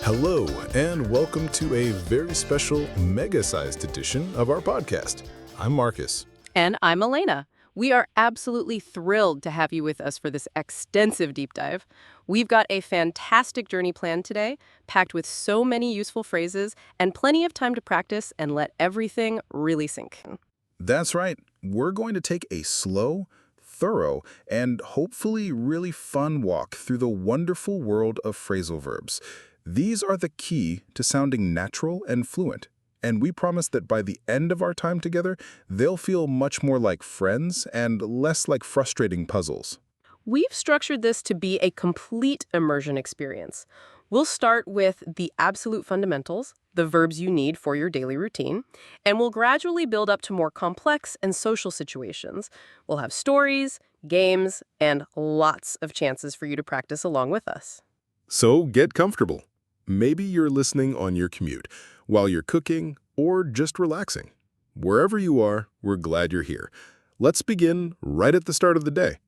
Hello, and welcome to a very special, mega-sized edition of our podcast. I'm Marcus. And I'm Elena. We are absolutely thrilled to have you with us for this extensive deep dive. We've got a fantastic journey planned today, packed with so many useful phrases and plenty of time to practice and let everything really sink in. That's right. We're going to take a slow, thorough, and hopefully really fun walk through the wonderful world of phrasal verbs. These are the key to sounding natural and fluent, and we promise that by the end of our time together, they'll feel much more like friends and less like frustrating puzzles. We've structured this to be a complete immersion experience. We'll start with the absolute fundamentals, the verbs you need for your daily routine, and we'll gradually build up to more complex and social situations. We'll have stories, games, and lots of chances for you to practice along with us. So get comfortable. Maybe you're listening on your commute, while you're cooking, or just relaxing. Wherever you are, we're glad you're here. Let's begin right at the start of the day.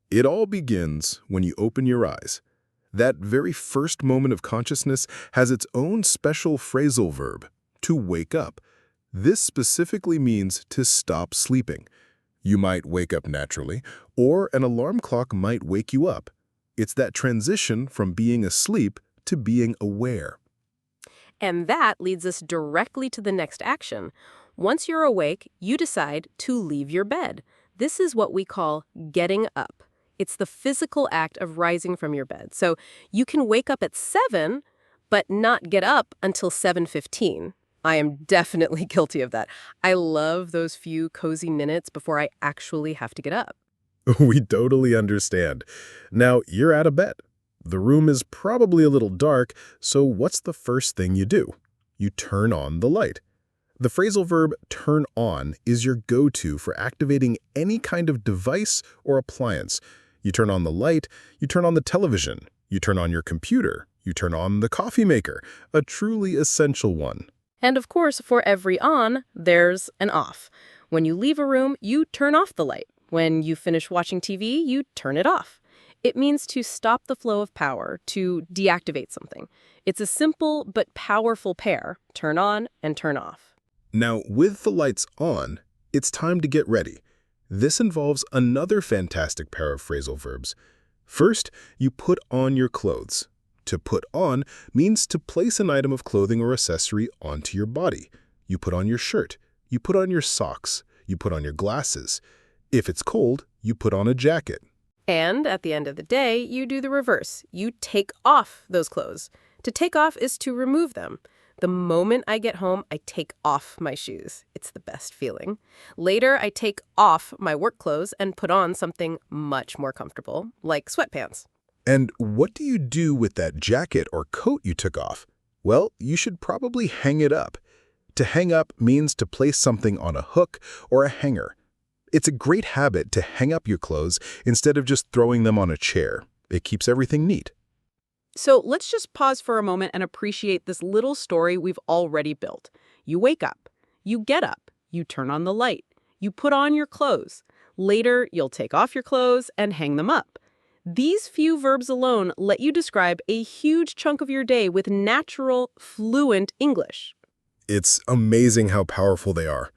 It all begins when you open your eyes. That very first moment of consciousness has its own special phrasal verb, to wake up. This specifically means to stop sleeping. You might wake up naturally, or an alarm clock might wake you up. It's that transition from being asleep to being aware. And that leads us directly to the next action. Once you're awake, you decide to leave your bed. This is what we call getting up. It's the physical act of rising from your bed. So you can wake up at 7, but not get up until 7:15. I am definitely guilty of that. I love those few cozy minutes before I actually have to get up. We totally understand. Now, you're out of bed. The room is probably a little dark, so what's the first thing you do? You turn on the light. The phrasal verb turn on is your go-to for activating any kind of device or appliance. You turn on the light, you turn on the television, you turn on your computer, you turn on the coffee maker, a truly essential one. And of course, for every on, there's an off. When you leave a room, you turn off the light. When you finish watching TV, you turn it off. It means to stop the flow of power, to deactivate something. It's a simple but powerful pair, turn on and turn off. Now, with the lights on, it's time to get ready. This involves another fantastic pair of phrasal verbs. First, you put on your clothes. To put on means to place an item of clothing or accessory onto your body. You put on your shirt, you put on your socks, you put on your glasses. If it's cold, you put on a jacket. And at the end of the day, you do the reverse. You take off those clothes. To take off is to remove them. The moment I get home, I take off my shoes. It's the best feeling. Later, I take off my work clothes and put on something much more comfortable, like sweatpants. And what do you do with that jacket or coat you took off? Well, you should probably hang it up. To hang up means to place something on a hook or a hanger. It's a great habit to hang up your clothes instead of just throwing them on a chair. It keeps everything neat. So let's just pause for a moment and appreciate this little story we've already built. You wake up, you get up, you turn on the light, you put on your clothes. Later, you'll take off your clothes and hang them up. These few verbs alone let you describe a huge chunk of your day with natural, fluent English. It's amazing how powerful they are.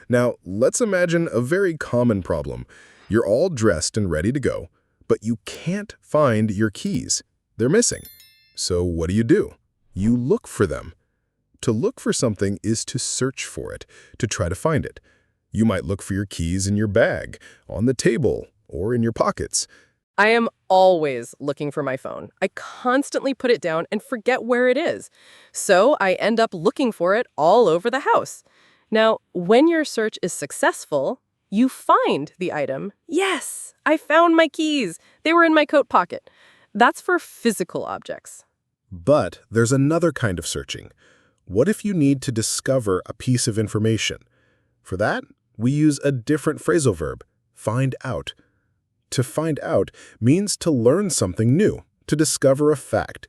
Now, let's imagine a very common problem. You're all dressed and ready to go, but you can't find your keys. They're missing. So what do? You look for them. To look for something is to search for it, to try to find it. You might look for your keys in your bag, on the table, or in your pockets. I am always looking for my phone. I constantly put it down and forget where it is. So I end up looking for it all over the house. Now, when your search is successful, you find the item. Yes, I found my keys. They were in my coat pocket. That's for physical objects. But there's another kind of searching. What if you need to discover a piece of information? For that, we use a different phrasal verb, find out. To find out means to learn something new, to discover a fact.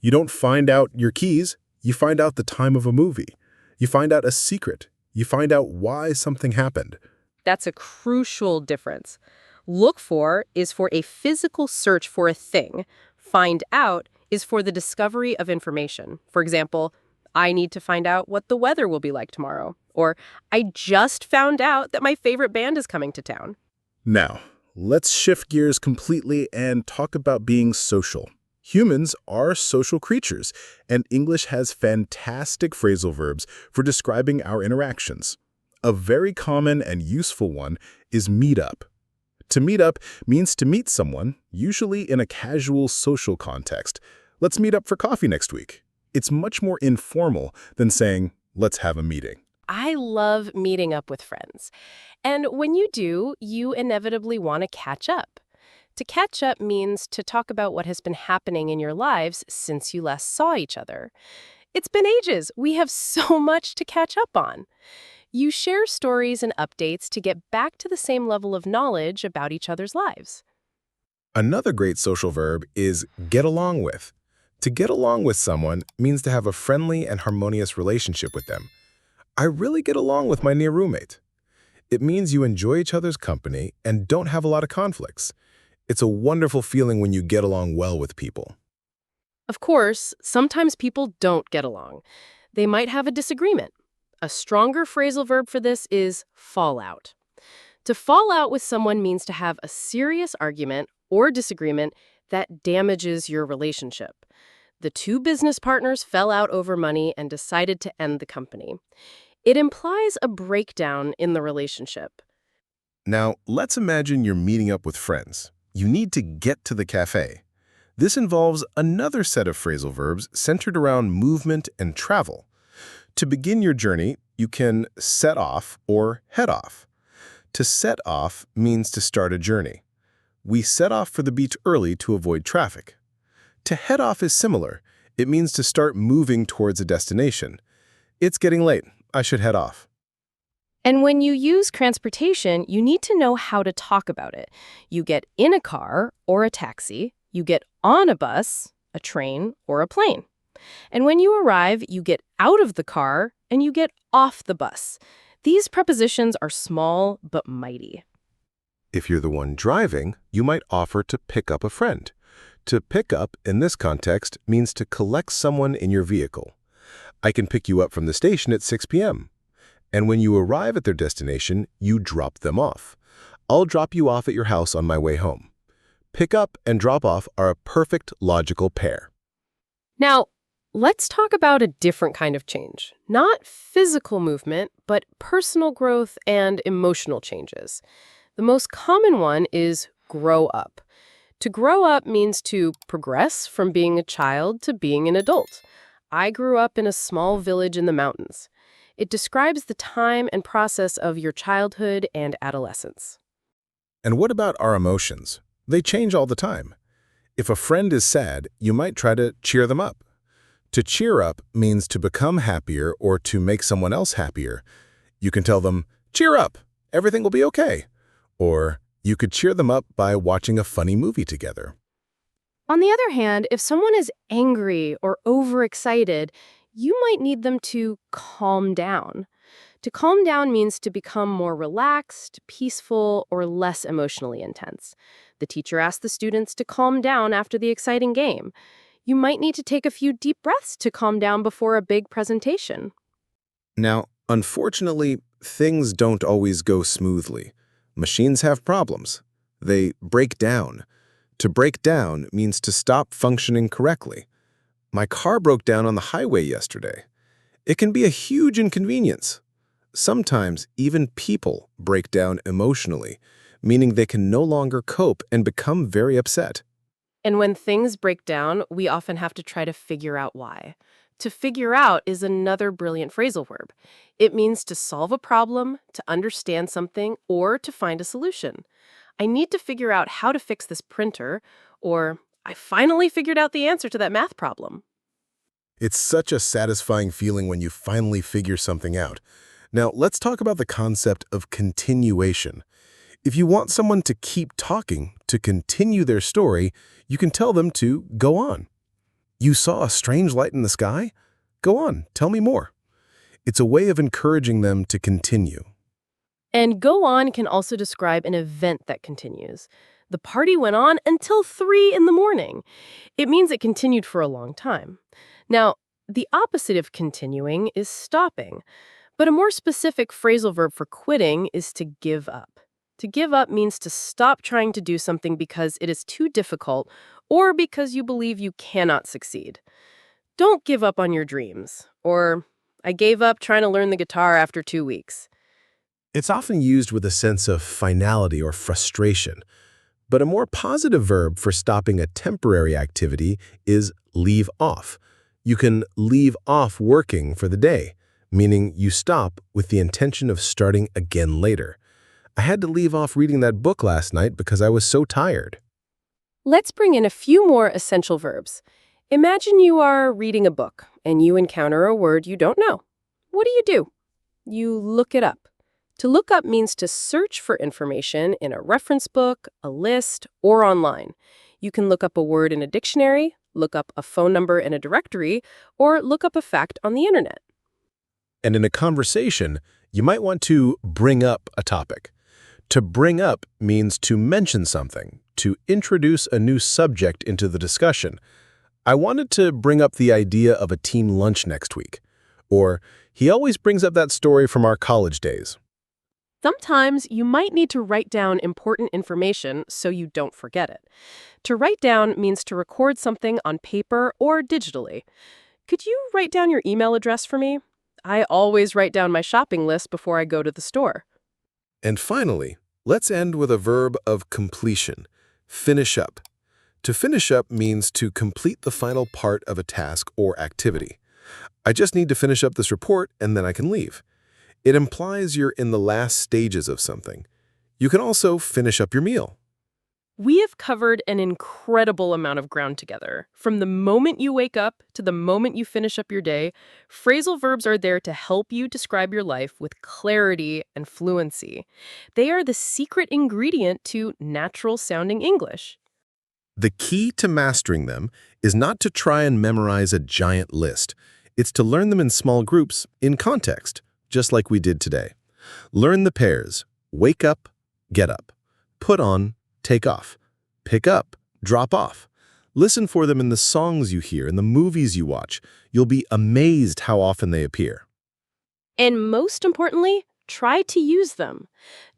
You don't find out your keys, you find out the time of a movie. You find out a secret. You find out why something happened. That's a crucial difference. Look for is for a physical search for a thing. Find out is for the discovery of information. For example, I need to find out what the weather will be like tomorrow. Or I just found out that my favorite band is coming to town. Now, let's shift gears completely and talk about being social. Humans are social creatures, and English has fantastic phrasal verbs for describing our interactions. A very common and useful one is meet up. To meet up means to meet someone, usually in a casual social context. Let's meet up for coffee next week. It's much more informal than saying, let's have a meeting. I love meeting up with friends. And when you do, you inevitably want to catch up. To catch up means to talk about what has been happening in your lives since you last saw each other. It's been ages. We have so much to catch up on. You share stories and updates to get back to the same level of knowledge about each other's lives. Another great social verb is get along with. To get along with someone means to have a friendly and harmonious relationship with them. I really get along with my near roommate. It means you enjoy each other's company and don't have a lot of conflicts. It's a wonderful feeling when you get along well with people. Of course, sometimes people don't get along. They might have a disagreement. A stronger phrasal verb for this is fall out. To fall out with someone means to have a serious argument or disagreement that damages your relationship. The two business partners fell out over money and decided to end the company. It implies a breakdown in the relationship. Now, let's imagine you're meeting up with friends. You need to get to the cafe. This involves another set of phrasal verbs centered around movement and travel. To begin your journey, you can set off or head off. To set off means to start a journey. We set off for the beach early to avoid traffic. To head off is similar. It means to start moving towards a destination. It's getting late. I should head off. And when you use transportation, you need to know how to talk about it. You get in a car or a taxi. You get on a bus, a train, or a plane. And when you arrive, you get out of the car and you get off the bus. These prepositions are small but mighty. If you're the one driving, you might offer to pick up a friend. To pick up, in this context, means to collect someone in your vehicle. I can pick you up from the station at 6 p.m. And when you arrive at their destination, you drop them off. I'll drop you off at your house on my way home. Pick up and drop off are a perfect logical pair. Now, let's talk about a different kind of change. Not physical movement, but personal growth and emotional changes. The most common one is grow up. To grow up means to progress from being a child to being an adult. I grew up in a small village in the mountains. It describes the time and process of your childhood and adolescence. And what about our emotions? They change all the time. If a friend is sad, you might try to cheer them up. To cheer up means to become happier or to make someone else happier. You can tell them, cheer up, everything will be okay. Or you could cheer them up by watching a funny movie together. On the other hand, if someone is angry or overexcited, you might need them to calm down. To calm down means to become more relaxed, peaceful, or less emotionally intense. The teacher asks the students to calm down after the exciting game. You might need to take a few deep breaths to calm down before a big presentation. Now, unfortunately, things don't always go smoothly. Machines have problems. They break down. To break down means to stop functioning correctly. My car broke down on the highway yesterday. It can be a huge inconvenience. Sometimes even people break down emotionally, meaning they can no longer cope and become very upset. And when things break down, we often have to try to figure out why. To figure out is another brilliant phrasal verb. It means to solve a problem, to understand something, or to find a solution. I need to figure out how to fix this printer, or I finally figured out the answer to that math problem. It's such a satisfying feeling when you finally figure something out. Now, let's talk about the concept of continuation. If you want someone to keep talking, to continue their story, you can tell them to go on. You saw a strange light in the sky? Go on, tell me more. It's a way of encouraging them to continue. And go on can also describe an event that continues. The party went on until 3 in the morning. It means it continued for a long time. Now, the opposite of continuing is stopping. But a more specific phrasal verb for quitting is to give up. To give up means to stop trying to do something because it is too difficult or because you believe you cannot succeed. Don't give up on your dreams. Or, I gave up trying to learn the guitar after 2 weeks. It's often used with a sense of finality or frustration. But a more positive verb for stopping a temporary activity is leave off. You can leave off working for the day, meaning you stop with the intention of starting again later. I had to leave off reading that book last night because I was so tired. Let's bring in a few more essential verbs. Imagine you are reading a book and you encounter a word you don't know. What do? You look it up. To look up means to search for information in a reference book, a list, or online. You can look up a word in a dictionary, look up a phone number in a directory, or look up a fact on the internet. And in a conversation, you might want to bring up a topic. To bring up means to mention something, to introduce a new subject into the discussion. I wanted to bring up the idea of a team lunch next week. Or, he always brings up that story from our college days. Sometimes you might need to write down important information so you don't forget it. To write down means to record something on paper or digitally. Could you write down your email address for me? I always write down my shopping list before I go to the store. And finally, let's end with a verb of completion. Finish up. To finish up means to complete the final part of a task or activity. I just need to finish up this report and then I can leave. It implies you're in the last stages of something. You can also finish up your meal. We have covered an incredible amount of ground together. From the moment you wake up to the moment you finish up your day, phrasal verbs are there to help you describe your life with clarity and fluency. They are the secret ingredient to natural-sounding English. The key to mastering them is not to try and memorize a giant list. It's to learn them in small groups, in context, just like we did today. Learn the pairs: wake up, get up, put on, take off, pick up, drop off. Listen for them in the songs you hear, in the movies you watch. You'll be amazed how often they appear. And most importantly, try to use them.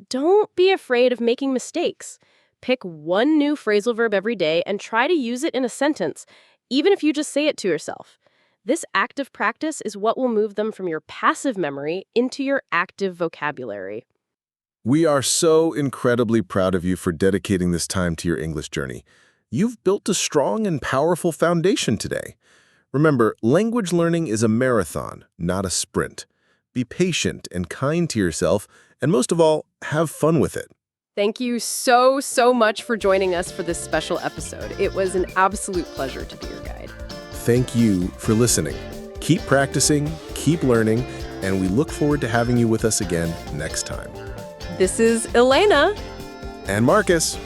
Don't be afraid of making mistakes. Pick one new phrasal verb every day and try to use it in a sentence, even if you just say it to yourself. This active practice is what will move them from your passive memory into your active vocabulary. We are so incredibly proud of you for dedicating this time to your English journey. You've built a strong and powerful foundation today. Remember, language learning is a marathon, not a sprint. Be patient and kind to yourself, and most of all, have fun with it. Thank you so much for joining us for this special episode. It was an absolute pleasure to be your guide. Thank you for listening. Keep practicing, keep learning, and we look forward to having you with us again next time. This is Elena. And Marcus.